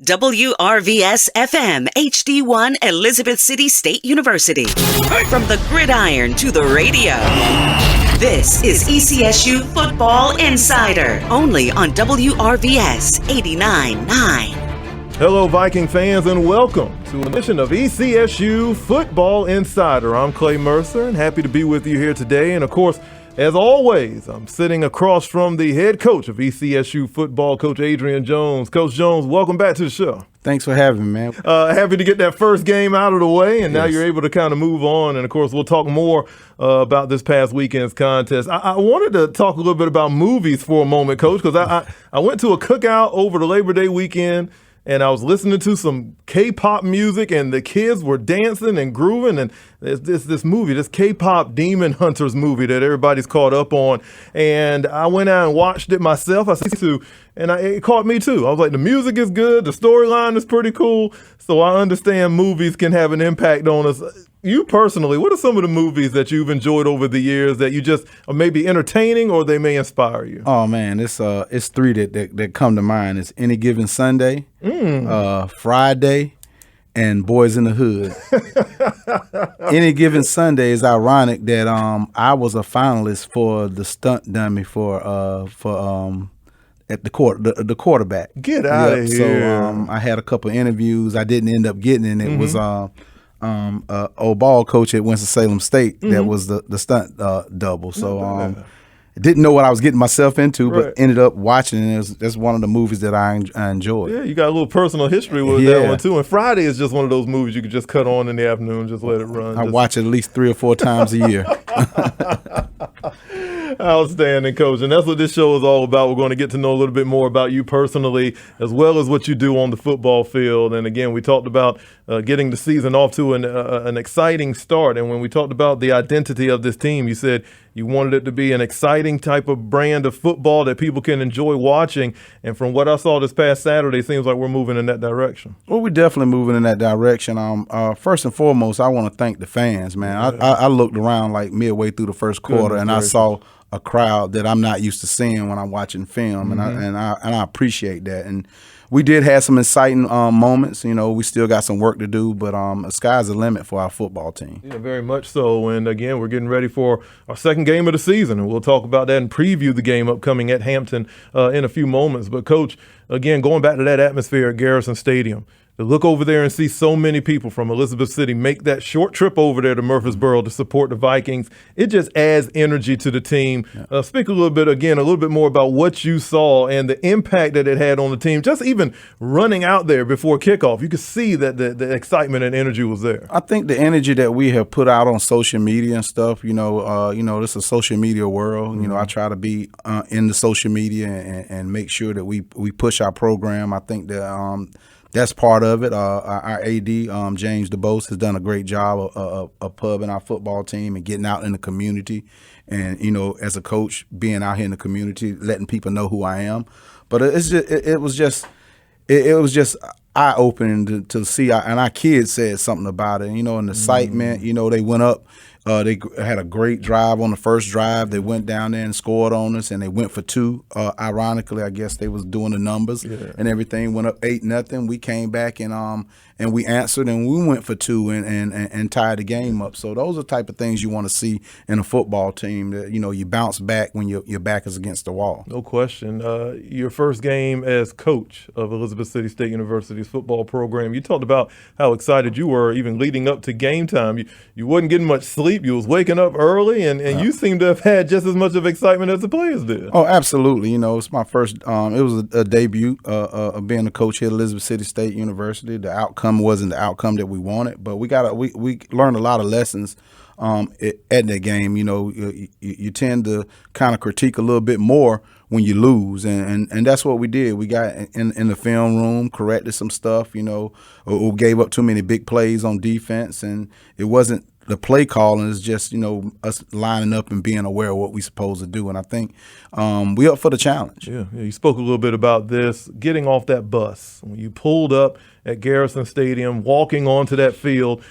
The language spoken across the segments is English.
WRVS-FM HD1 Elizabeth City State University. From the gridiron to the radio. This is ECSU Football Insider, only on WRVS 89.9. Hello, Viking fans, and welcome to an edition of ECSU Football Insider. I'm Clay Mercer, and happy to be with you here today. And, of course, as always, I'm sitting across from the head coach of ECSU football, Coach Adrian Jones. Coach Jones, welcome back to the show. Thanks for having me, man. Happy to get that first game out of the way, and now you're able to kind of move on. And, of course, we'll talk more about this past weekend's contest. I wanted to talk a little bit about movies for a moment, Coach, because I went to a cookout over the Labor Day weekend, and I was listening to some K-pop music, and the kids were dancing and grooving. And there's this movie, this K-pop Demon Hunters movie that everybody's caught up on. And I went out and watched it myself. It caught me too. I was like, the music is good, the storyline is pretty cool. So I understand movies can have an impact on us. You personally, what are some of the movies that you've enjoyed over the years that you just are maybe entertaining or they may inspire you? Oh man, it's three that come to mind. It's Any Given Sunday, Friday, and Boys in the Hood. Any Given Sunday is ironic that I was a finalist for the stunt dummy for at the quarterback. Get out of here. So I had a couple interviews. I didn't end up getting it. It was old ball coach at Winston-Salem State that was the stunt double. So didn't know what I was getting myself into, but ended up watching it. That's one of the movies that I enjoyed. Yeah, you got a little personal history with that one too. And Friday is just one of those movies you could just cut on in the afternoon, just let it run. I watch it at least 3 or 4 times a year. Outstanding, Coach. And that's what this show is all about. We're going to get to know a little bit more about you personally, as well as what you do on the football field. And again, we talked about getting the season off to an exciting start. And when we talked about the identity of this team, you said you wanted it to be an exciting type of brand of football that people can enjoy watching. And from what I saw this past Saturday, it seems like we're moving in that direction. Well, we're definitely moving in that direction. First and foremost, I want to thank the fans, man. I looked around like midway through the first quarter, and I saw a crowd that I'm not used to seeing when I'm watching film, and I appreciate that. And we did have some exciting moments. You know, we still got some work to do, but the sky's the limit for our football team. Yeah, very much so. And again, we're getting ready for our second game of the season, and we'll talk about that and preview the game upcoming at Hampton in a few moments. But Coach, again, going back to that atmosphere at Garrison Stadium, to look over there and see so many people from Elizabeth City make that short trip over there to Murfreesboro to support the Vikings, it just adds energy to the team. Speak a little bit more about what you saw and the impact that it had on the team. Just even running out there before kickoff, you could see that the excitement and energy was there. I think the energy that we have put out on social media and stuff, this is a social media world. You know, I try to be in the social media and make sure that we push our program. I think that that's part of it. Our AD, James DeBose, has done a great job of pubbing our football team and getting out in the community. And, you know, as a coach, being out here in the community, letting people know who I am. But it was just eye-opening to see. And our kids said something about it. You know, and the excitement, you know, they went up. They had a great drive on the first drive. They went down there and scored on us, and they went for 2. Ironically, I guess they was doing the numbers and everything. Went up 8-0. We came back and we answered, and we went for 2 and tied the game up. So those are the type of things you want to see in a football team. That, you know, you bounce back when your back is against the wall. No question. Your first game as coach of Elizabeth City State University's football program, you talked about how excited you were even leading up to game time. You wasn't getting much sleep. You was waking up early, and you seem to have had just as much of excitement as the players did. Oh, absolutely. You know, it's my first it was a debut of being a coach here at Elizabeth City State University. The outcome wasn't the outcome that we wanted, but we learned a lot of lessons at that game. You know, you tend to kind of critique a little bit more when you lose, and that's what we did. We got in the film room, corrected some stuff, you know, or gave up too many big plays on defense, and it wasn't the play calling, is just, you know, us lining up and being aware of what we're supposed to do. And I think we up for the challenge. Yeah, you spoke a little bit about this, getting off that bus. When you pulled up at Garrison Stadium, walking onto that field,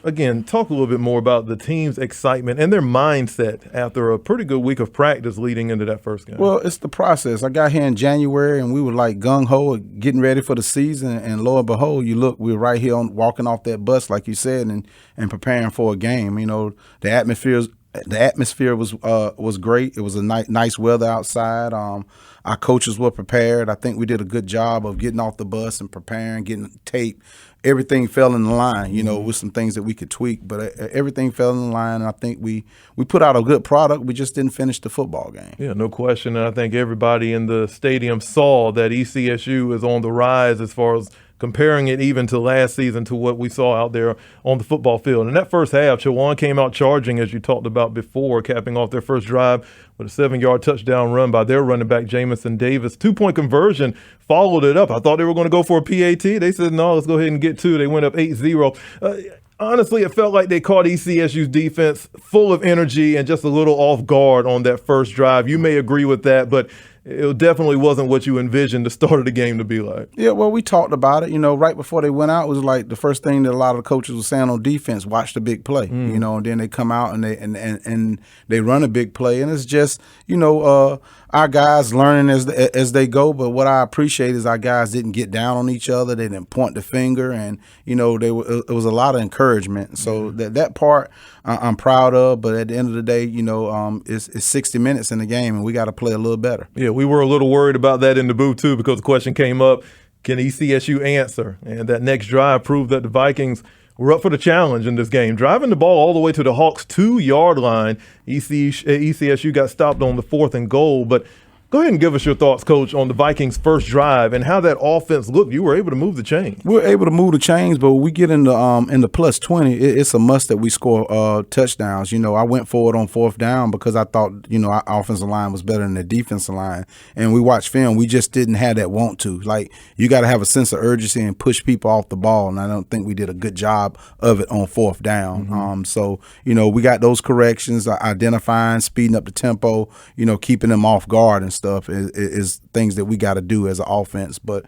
again, talk a little bit more about the team's excitement and their mindset after a pretty good week of practice leading into that first game. Well, it's the process. I got here in January, and we were like gung-ho, getting ready for the season, and lo and behold, you look, we're right here walking off that bus, like you said, and preparing for a game. You know, the atmosphere was great. It was a nice weather outside. Our coaches were prepared. I think we did a good job of getting off the bus and preparing, getting tape. Everything fell in line, you know, with some things that we could tweak, but everything fell in line. And I think we put out a good product. We just didn't finish the football game. Yeah, no question. And I think everybody in the stadium saw that ECSU is on the rise as far as comparing it even to last season to what we saw out there on the football field. In that first half, Chowan came out charging, as you talked about before, capping off their first drive with a 7-yard touchdown run by their running back, Jamison Davis. 2-point conversion followed it up. I thought they were going to go for a PAT. They said, no, let's go ahead and get 2. They went up 8-0. Honestly, it felt like they caught ECSU's defense full of energy and just a little off guard on that first drive. You may agree with that, but it definitely wasn't what you envisioned the start of the game to be like. Yeah, well, we talked about it. You know, right before they went out, it was like the first thing that a lot of the coaches were saying on defense: watch the big play. You know, and then they come out and they run a big play, and it's just, you know, our guys learning as they go. But what I appreciate is our guys didn't get down on each other. They didn't point the finger, and you know, it was a lot of encouragement. So that part I'm proud of. But at the end of the day, you know, it's 60 minutes in the game, and we got to play a little better. Yeah, we were a little worried about that in the booth too, because the question came up: can ECSU answer? And that next drive proved that the Vikings were up for the challenge in this game, driving the ball all the way to the Hawks' 2-yard line. ECSU got stopped on the 4th and goal, but go ahead and give us your thoughts, Coach, on the Vikings' first drive and how that offense looked. You were able to move the chains. We were able to move the chains, but when we get in the plus 20, it's a must that we score touchdowns. You know, I went for it on 4th down because I thought, you know, our offensive line was better than the defensive line. And we watched film. We just didn't have that want to. Like, you got to have a sense of urgency and push people off the ball, and I don't think we did a good job of it on 4th down. So, you know, we got those corrections, identifying, speeding up the tempo, you know, keeping them off guard and stuff is things that we got to do as an offense. But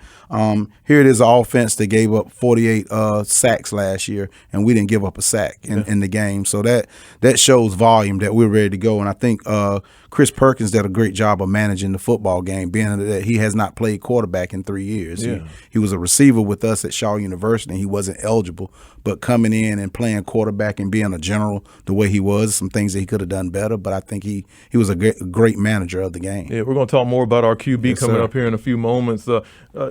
here it is, an offense that gave up 48 sacks last year, and we didn't give up a sack in the game. So that shows volume that we're ready to go. And I think Chris Perkins did a great job of managing the football game, being that he has not played quarterback in 3 years. Yeah. He was a receiver with us at Shaw University, and he wasn't eligible. But coming in and playing quarterback and being a general the way he was, some things that he could have done better. But I think he was a great manager of the game. Yeah, we're going to talk more about our QB coming up here in a few moments.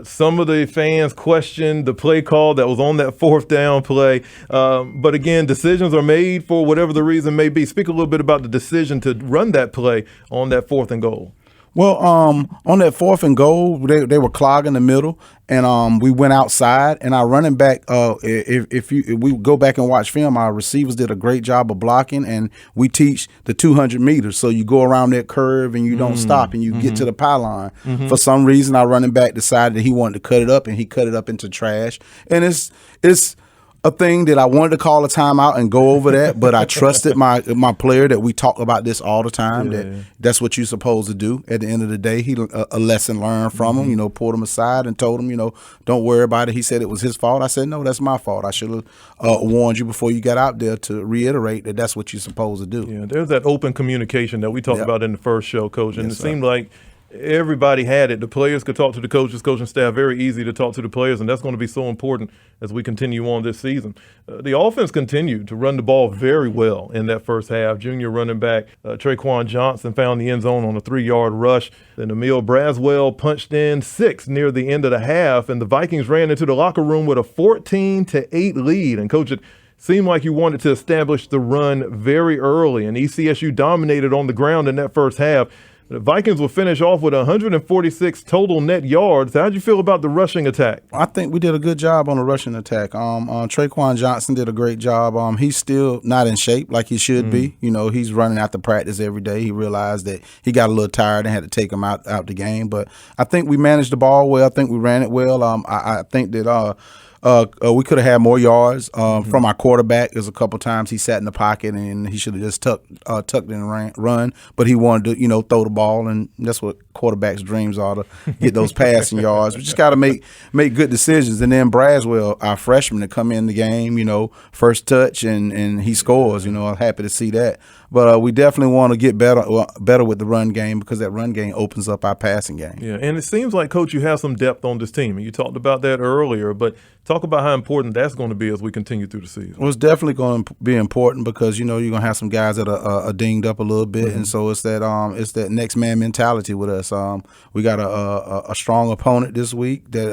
Some of the fans questioned the play call that was on that 4th down play. But again, decisions are made for whatever the reason may be. Speak a little bit about the decision to run that play on that 4th and goal. Well, on that 4th and goal, they were clogging the middle, and we went outside. And our running back, if we go back and watch film, our receivers did a great job of blocking, and we teach the 200 meters. So you go around that curve and you don't stop, and you get to the pylon. For some reason, our running back decided that he wanted to cut it up, and he cut it up into trash. And it's a thing that I wanted to call a timeout and go over that, but I trusted my player that we talk about this all the time, that's what you're supposed to do. At the end of the day, he a lesson learned from him, you know, pulled him aside and told him, you know, don't worry about it. He said it was his fault. I said, no, that's my fault. I should have warned you before you got out there to reiterate that that's what you're supposed to do. Yeah, there's that open communication that we talked about in the first show, Coach, and it seemed like everybody had it. The players could talk to the coaches, coaching staff, very easy to talk to the players, and that's going to be so important as we continue on this season. The offense continued to run the ball very well in that first half. Junior running back Traquan Johnson found the end zone on a 3-yard rush. Then Emil Braswell punched in 6 near the end of the half, and the Vikings ran into the locker room with a 14-8 lead. And, Coach, it seemed like you wanted to establish the run very early, and ECSU dominated on the ground in that first half. The Vikings will finish off with 146 total net yards. How'd you feel about the rushing attack? I think we did a good job on the rushing attack. Traquan Johnson did a great job. He's still not in shape like he should be. You know, he's running after practice every day. He realized that he got a little tired and had to take him out the game. But I think we managed the ball well. I think we ran it well. I think that We could have had more yards from our quarterback. There's a couple times he sat in the pocket and he should have just tucked in and run, but he wanted to, throw the ball, and that's what quarterbacks' dreams are, to get those passing yards. We just got to make good decisions. And then Braswell, our freshman, to come in the game, first touch and he scores. I'm happy to see that. But we definitely want to get better with the run game, because that run game opens up our passing game. Yeah, and it seems like, Coach, you have some depth on this team. And you talked about that earlier, but talk about how important that's going to be as we continue through the season. Well, it's definitely going to be important, because you're going to have some guys that are dinged up a little bit, and so it's that next man mentality with us. We got a strong opponent this week that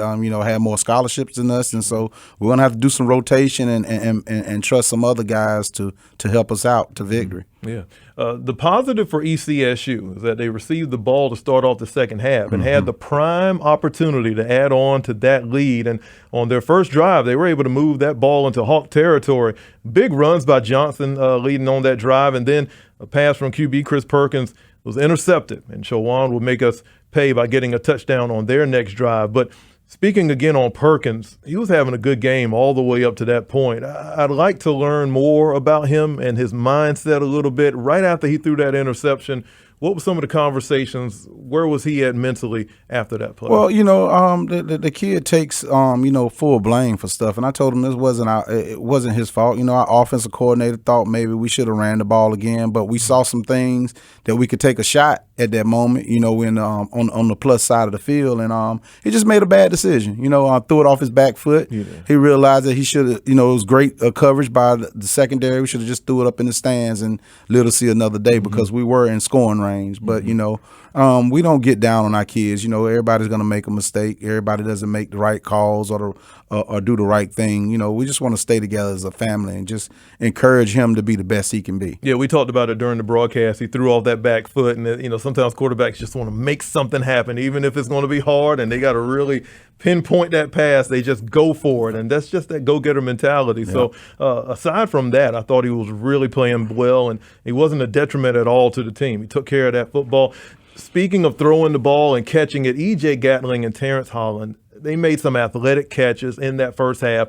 had more scholarships than us, and so we're going to have to do some rotation and trust some other guys to help us out to victory. Yeah. The positive for ECSU is that they received the ball to start off the second half and had the prime opportunity to add on to that lead. And on their first drive, they were able to move that ball into Hawk territory. Big runs by Johnson leading on that drive, and then a pass from QB Chris Perkins was intercepted. And Chowan will make us pay by getting a touchdown on their next drive. But speaking again on Perkins, he was having a good game all the way up to that point. I'd like to learn more about him and his mindset a little bit. Right after he threw that interception, what were some of the conversations? Where was he at mentally after that play? Well, the kid takes full blame for stuff, and I told him it wasn't his fault. Our offensive coordinator thought maybe we should have ran the ball again, but we saw some things that we could take a shot at that moment. When on the plus side of the field, and he just made a bad decision. Threw it off his back foot. Yeah. He realized that he should have. It was great coverage by the secondary. We should have just threw it up in the stands and let us see another day, because we were in scoring range. But we don't get down on our kids. Everybody's going to make a mistake. Everybody doesn't make the right calls or do the right thing. We just want to stay together as a family and just encourage him to be the best he can be. Yeah, we talked about it during the broadcast. He threw off that back foot, and sometimes quarterbacks just want to make something happen, even if it's going to be hard, and they got to really pinpoint that pass. They just go for it, and that's just that go-getter mentality. Yeah. So aside from that, I thought he was really playing well, and he wasn't a detriment at all to the team. He took care of that football. Speaking of throwing the ball and catching it, E.J. Gatling and Terrence Holland, they made some athletic catches in that first half.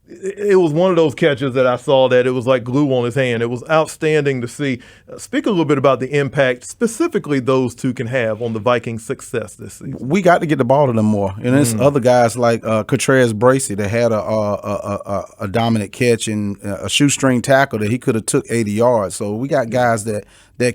It was one of those catches that I saw that it was like glue on his hand. It was outstanding to see. Speak a little bit about the impact specifically those two can have on the Vikings' success this season. We got to get the ball to them more. And there's other guys like Contreras Bracey that had a dominant catch and a shoestring tackle that he could have took 80 yards. So we got guys that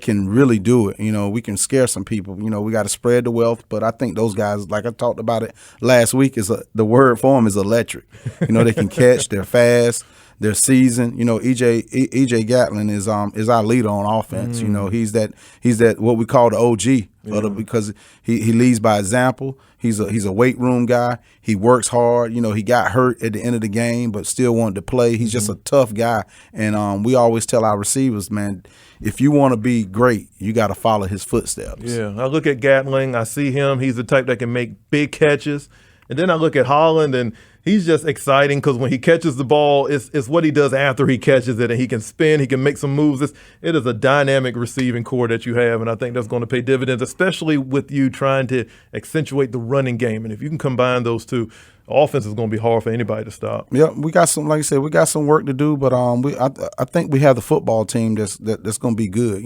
can really do it. We can scare some people. We got to spread the wealth. But I think those guys, like I talked about it last week, the word for them is electric. They can catch. They're fast. They're seasoned. EJ Gatling is our leader on offense. He's that what we call the OG, because he leads by example. He's a weight room guy. He works hard. He got hurt at the end of the game, but still wanted to play. He's just a tough guy. And we always tell our receivers, man, if you want to be great, you got to follow his footsteps. Yeah, I look at Gatling. I see him. He's the type that can make big catches. And then I look at Holland, and he's just exciting because when he catches the ball, it's what he does after he catches it, and he can spin, he can make some moves. It is a dynamic receiving core that you have, and I think that's going to pay dividends, especially with you trying to accentuate the running game. And if you can combine those two, offense is going to be hard for anybody to stop. Yeah, we got some, like I said, we got some work to do, but I think we have the football team that's going to be good.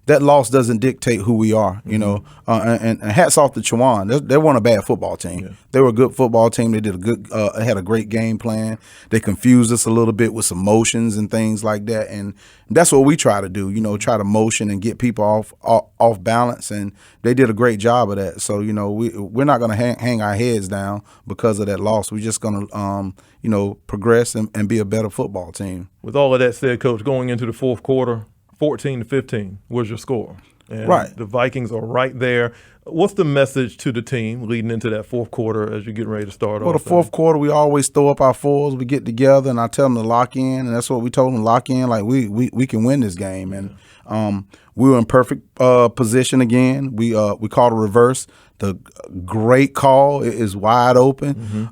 That loss doesn't dictate who we are, and hats off to Chowan. They weren't a bad football team. Yeah. They were a good football team. They did had a great game plan. They confused us a little bit with some motions and things like that, and that's what we try to do. Try to motion and get people off balance, and they did a great job of that. So we're not going to hang our heads down because of that loss. We're just going to progress and be a better football team. With all of that said, Coach, going into the fourth quarter, 14-15 was your score. And right. The Vikings are right there. What's the message to the team leading into that fourth quarter as you're getting ready to start off? Well, the fourth quarter, we always throw up our fours. We get together, and I tell them to lock in, and that's what we told them, lock in. Like, we can win this game. And we were in perfect position again. We called a reverse. The great call is wide open.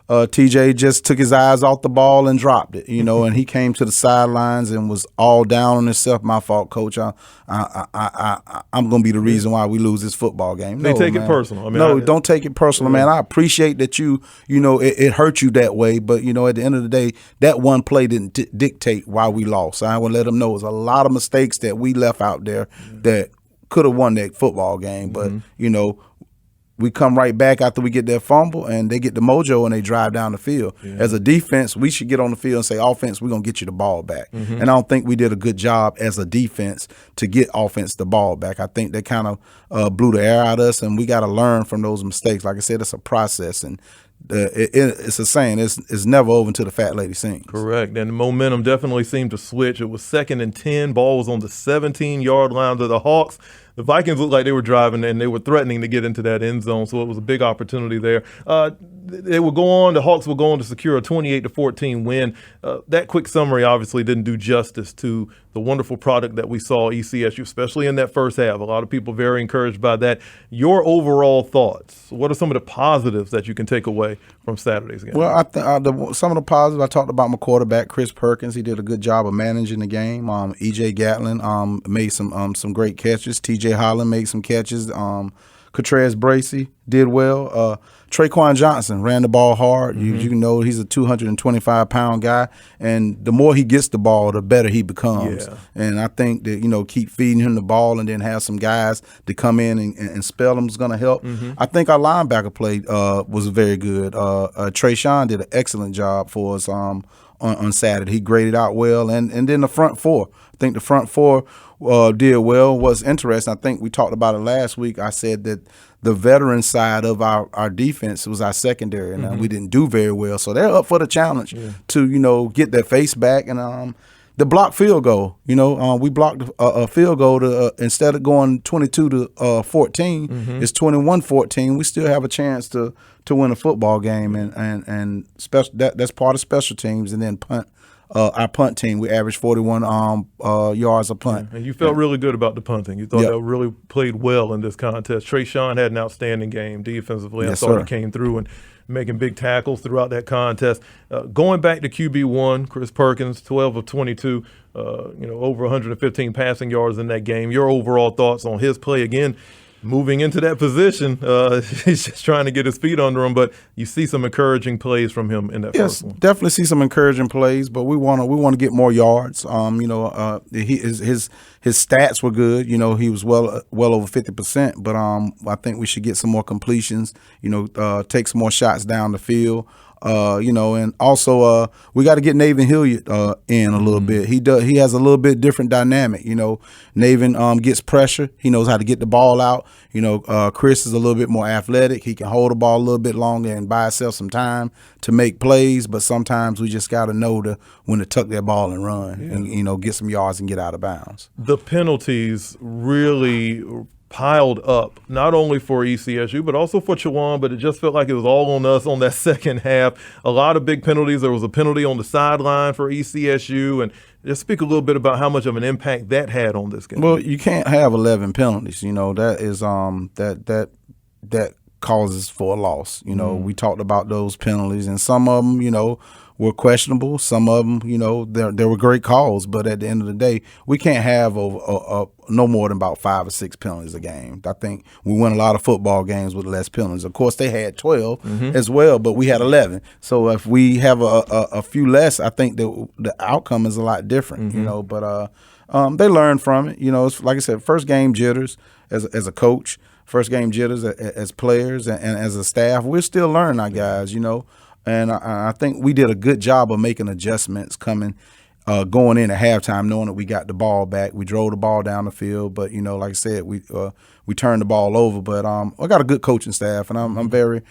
TJ just took his eyes off the ball and dropped it, and he came to the sidelines and was all down on himself. My fault, coach. I'm going to be the reason why we lose this football game. They take it personal. Don't take it personal, man. I appreciate that it hurt you that way, but, at the end of the day, that one play didn't dictate why we lost. I want to let them know it was a lot of mistakes that we left out there that could have won that football game, but, we come right back after we get that fumble, and they get the mojo and they drive down the field. Yeah. As a defense, we should get on the field and say, offense, we're going to get you the ball back. And I don't think we did a good job as a defense to get offense the ball back. I think they kind of blew the air out of us, and we got to learn from those mistakes. Like I said, it's a process, and it's a saying, it's never over until the fat lady sings. Correct, and the momentum definitely seemed to switch. It was 2nd and 10. Ball was on the 17-yard line to the Hawks. The Vikings looked like they were driving and they were threatening to get into that end zone, so it was a big opportunity there. They would go on. The Hawks would go on to secure a 28-14 win. That quick summary obviously didn't do justice to the wonderful product that we saw ECSU, especially in that first half. A lot of people very encouraged by that. Your overall thoughts? What are some of the positives that you can take away from Saturday's game? Well, some of the positives, I talked about my quarterback, Chris Perkins. He did a good job of managing the game. E.J. Gatlin made some great catches. T.J. Holland made some catches. Catrez Bracey did well. Traquan Johnson ran the ball hard. You know he's a 225-pound guy, and the more he gets the ball, the better he becomes. Yeah. And I think that, keep feeding him the ball and then have some guys to come in and spell him is going to help. I think our linebacker play was very good. Trayshawn did an excellent job for us on Saturday. He graded out well. And then the front four. I think the front four did well. Was interesting. I think we talked about it last week. I said that the veteran side of our defense was our secondary, and we didn't do very well. So they're up for the challenge to, get their face back. And the blocked field goal, we blocked a field goal to instead of going 22-14, it's 21-14. We still have a chance to win a football game, and that's part of special teams, and then punt. Our punt team, we averaged 41 yards a punt. And you felt really good about the punting. You thought that really played well in this contest. Trayshawn had an outstanding game defensively. Yes, I thought sir. He came through and making big tackles throughout that contest. Going back to QB1, Chris Perkins, 12 of 22, over 115 passing yards in that game. Your overall thoughts on his play again? Moving into that position, he's just trying to get his feet under him, but you see some encouraging plays from him in that first one. Yes, definitely see some encouraging plays, but we want to get more yards. His stats were good. He was well over 50%, but I think we should get some more completions. Take some more shots down the field. And also we got to get Nathan Hilliard in a little bit. He has a little bit different dynamic. Nathan gets pressure. He knows how to get the ball out. Chris is a little bit more athletic. He can hold the ball a little bit longer and buy himself some time to make plays. But sometimes we just got to know when to tuck that ball and run and get some yards and get out of bounds. The penalties really piled up, not only for ECSU, but also for Chowan, but it just felt like it was all on us on that second half. A lot of big penalties. There was a penalty on the sideline for ECSU, and just speak a little bit about how much of an impact that had on this game. Well, you can't have 11 penalties. That is that causes for a loss. We talked about those penalties, and some of them, were questionable. Some of them, there were great calls, but at the end of the day, we can't have no more than about 5 or 6 penalties a game. I think we win a lot of football games with less penalties. Of course, they had 12 as well, but we had 11. So if we have a few less, I think the outcome is a lot different. But they learn from it. It's like I said, first game jitters as a coach, first game jitters as players and as a staff. We're still learning, our guys. And I think we did a good job of making adjustments going in at halftime, knowing that we got the ball back. We drove the ball down the field, but like I said, we turned the ball over. But I got a good coaching staff, and I'm very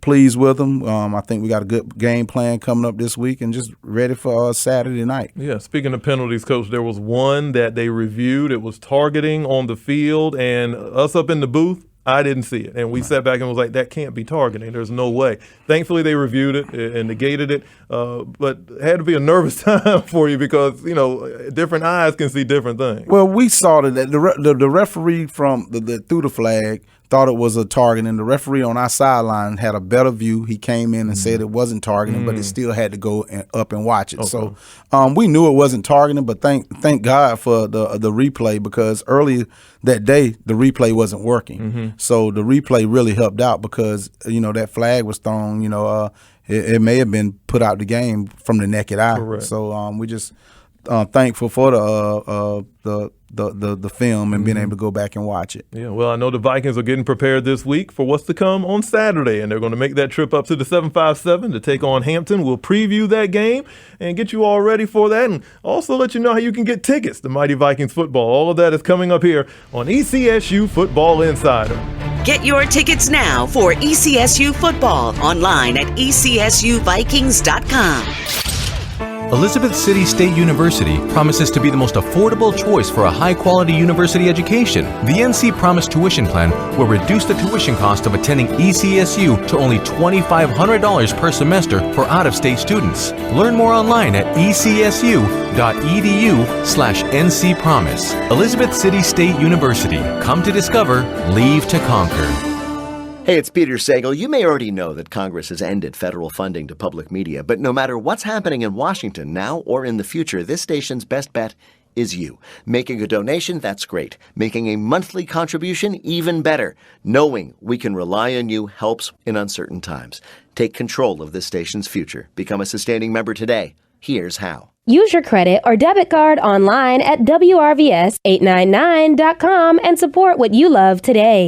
pleased with them. I think we got a good game plan coming up this week, and just ready for Saturday night. Yeah. Speaking of penalties, Coach, there was one that they reviewed. It was targeting on the field, and us up in the booth, I didn't see it. And we sat back and was like, that can't be targeting. There's no way. Thankfully, they reviewed it and negated it. But it had to be a nervous time for you because, different eyes can see different things. Well, we saw that the referee from the threw the flag thought it was a target, and the referee on our sideline had a better view. He came in and said it wasn't targeting, but it still had to go up and watch it. Okay. So we knew it wasn't targeting, but thank God for the replay, because earlier that day the replay wasn't working. So the replay really helped out, because that flag was thrown. It may have been put out the game from the naked eye. Correct. So we just thankful for the film and being able to go back and watch it. Yeah, well, I know the Vikings are getting prepared this week for what's to come on Saturday, and they're going to make that trip up to the 757 to take on Hampton. We'll preview that game and get you all ready for that, and also let you know how you can get tickets to Mighty Vikings football. All of that is coming up here on ECSU Football Insider. Get your tickets now for ECSU football online at ECSUVikings.com. Elizabeth City State University promises to be the most affordable choice for a high-quality university education. The NC Promise tuition plan will reduce the tuition cost of attending ECSU to only $2,500 per semester for out-of-state students. Learn more online at ecsu.edu/NCPromise. Elizabeth City State University. Come to discover, leave to conquer. Hey, it's Peter Sagal. You may already know that Congress has ended federal funding to public media, but no matter what's happening in Washington now or in the future, this station's best bet is you. Making a donation, that's great. Making a monthly contribution, even better. Knowing we can rely on you helps in uncertain times. Take control of this station's future. Become a sustaining member today. Here's how. Use your credit or debit card online at WRVS899.com and support what you love today.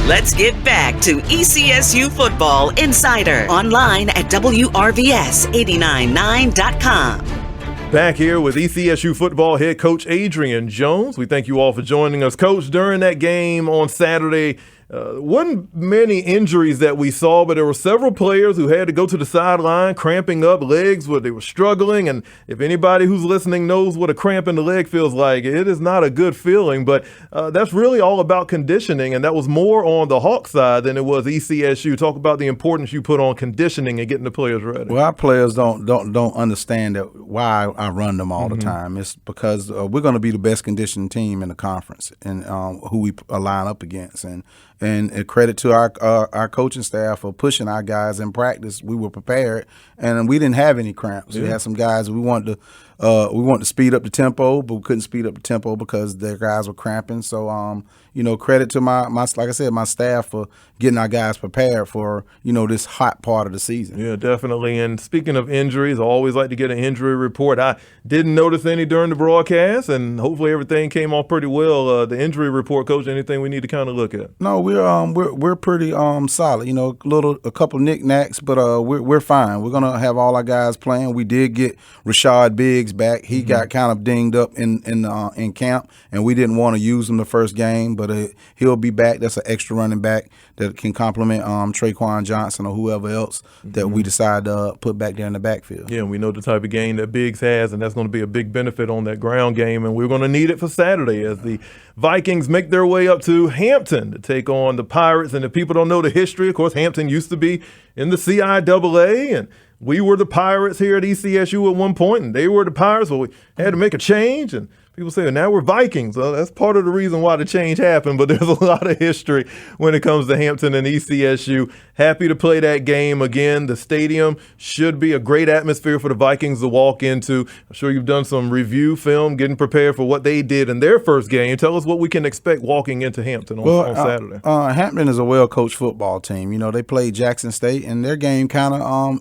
Let's get back to ECSU Football Insider online at WRVS899.com. Back here with ECSU football head coach Adrian Jones. We thank you all for joining us. Coach, during that game on Saturday, wasn't many injuries that we saw, but there were several players who had to go to the sideline, cramping up legs where they were struggling. And if anybody who's listening knows what a cramp in the leg feels like, it is not a good feeling. But that's really all about conditioning, and that was more on the Hawk side than it was ECSU. Talk about the importance you put on conditioning and getting the players ready. Well, our players don't understand that why I run them all the time. It's because we're going to be the best conditioned team in the conference, and who we line up against. And credit to our coaching staff for pushing our guys in practice. We were prepared, and we didn't have any cramps. Yeah. We had some guys we wanted to speed up the tempo, but we couldn't speed up the tempo because their guys were cramping. So credit to my like I said, my staff for getting our guys prepared for this hot part of the season. Yeah, definitely. And speaking of injuries, I always like to get an injury report. I didn't notice any during the broadcast, and hopefully everything came off pretty well. The injury report, Coach, anything we need to kind of look at? No, we're pretty solid. A couple knickknacks, but we're fine. We're gonna have all our guys playing. We did get Rashad Biggs back. He got kind of dinged up in camp, and we didn't want to use him the first game, but he'll be back. That's an extra running back that can complement Traquan Johnson or whoever else that we decide to put back there in the backfield. Yeah, we know the type of game that Biggs has, and that's going to be a big benefit on that ground game, and we're going to need it for Saturday as the Vikings make their way up to Hampton to take on the Pirates. And if people don't know the history, of course, Hampton used to be in the CIAA, and we were the Pirates here at ECSU at one point, and they were the Pirates, so we had to make a change, and people say, now we're Vikings. Well, that's part of the reason why the change happened, but there's a lot of history when it comes to Hampton and ECSU. Happy to play that game again. The stadium should be a great atmosphere for the Vikings to walk into. I'm sure you've done some review film, getting prepared for what they did in their first game. Tell us what we can expect walking into Hampton on Saturday. Hampton is a well-coached football team. They played Jackson State, and their game kind of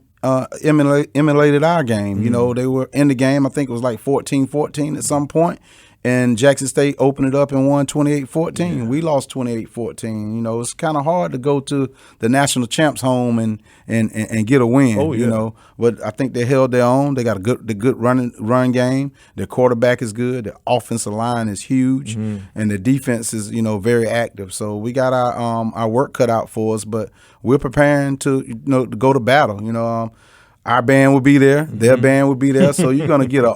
emulated our game. They were in the game, I think it was like 14-14 at some point, and Jackson State opened it up and won 28-14. Yeah. We lost 28-14. It's kind of hard to go to the national champs home and get a win. But I think they held their own. They got the good run game. Their quarterback is good. Their offensive line is huge, and the defense is very active. So we got our work cut out for us, but we're preparing to go to battle. Our band will be there. Their band will be there. So you're gonna get an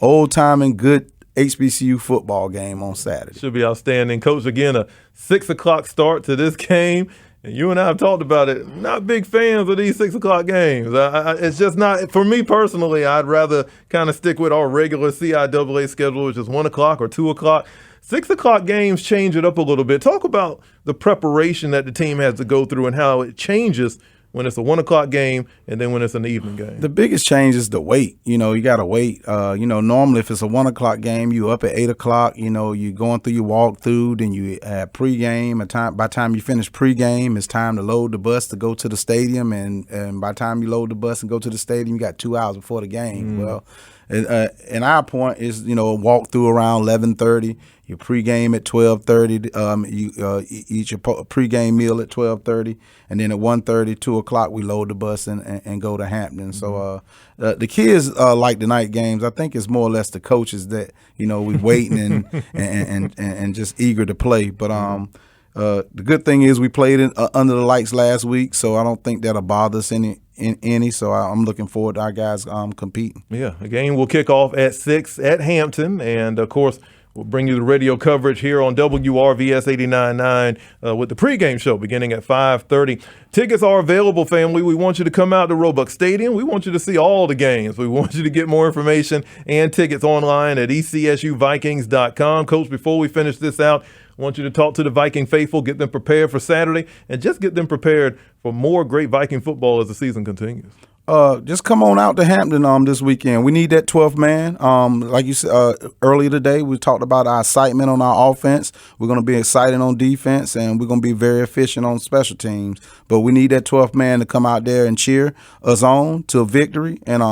old time and good HBCU football game on Saturday. Should be outstanding. Coach, again, a 6 o'clock start to this game. And you and I have talked about it. Not big fans of these 6 o'clock games. It's just not, for me personally, I'd rather kind of stick with our regular CIAA schedule, which is 1 o'clock or 2 o'clock. 6 o'clock games change it up a little bit. Talk about the preparation that the team has to go through and how it changes when it's a 1 o'clock game and then when it's an evening game. The biggest change is the wait. You got to wait. Normally if it's a 1 o'clock game, you up at 8 o'clock, you're going through your walkthrough, then you have pregame. By the time you finish pregame, it's time to load the bus to go to the stadium. And by the time you load the bus and go to the stadium, you got 2 hours before the game. Well, and our point is, walk through around 11:30. You pregame at 12:30. You eat your pregame meal at 12:30, and then at 1:30, 2 o'clock, we load the bus and go to Hampton. So the kids like the night games. I think it's more or less the coaches that we waiting and just eager to play. But the good thing is we played under the lights last week, so I don't think that'll bother us any. So I'm looking forward to our guys competing. Yeah, the game will kick off at 6 at Hampton, and of course we'll bring you the radio coverage here on WRVS 89.9 with the pregame show beginning at 5:30. Tickets are available, family. We want you to come out to Roebuck Stadium. We want you to see all the games. We want you to get more information and tickets online at ECSUVikings.com. Coach, before we finish this out, I want you to talk to the Viking faithful, get them prepared for Saturday, and just get them prepared for more great Viking football as the season continues. Just come on out to Hampton this weekend. We need that 12th man. Like you said earlier today, we talked about our excitement on our offense. We're going to be excited on defense, and we're going to be very efficient on special teams. But we need that 12th man to come out there and cheer us on to a victory. And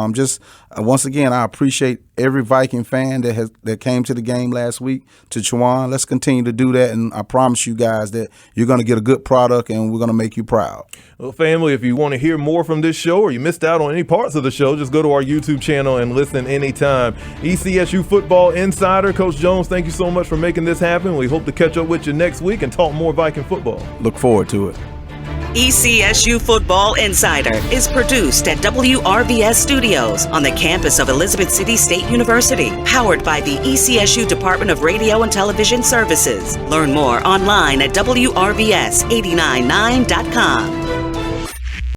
once again, I appreciate every Viking fan that came to the game last week, to Chowan. Let's continue to do that, and I promise you guys that you're going to get a good product, and we're going to make you proud. Well, family, if you want to hear more from this show or you missed out on any parts of the show, just go to our YouTube channel and listen anytime. ECSU Football Insider, Coach Jones, thank you so much for making this happen. We hope to catch up with you next week and talk more Viking football. Look forward to it. ECSU Football Insider is produced at WRVS Studios on the campus of Elizabeth City State University, powered by the ECSU Department of Radio and Television Services. Learn more online at WRVS899.com.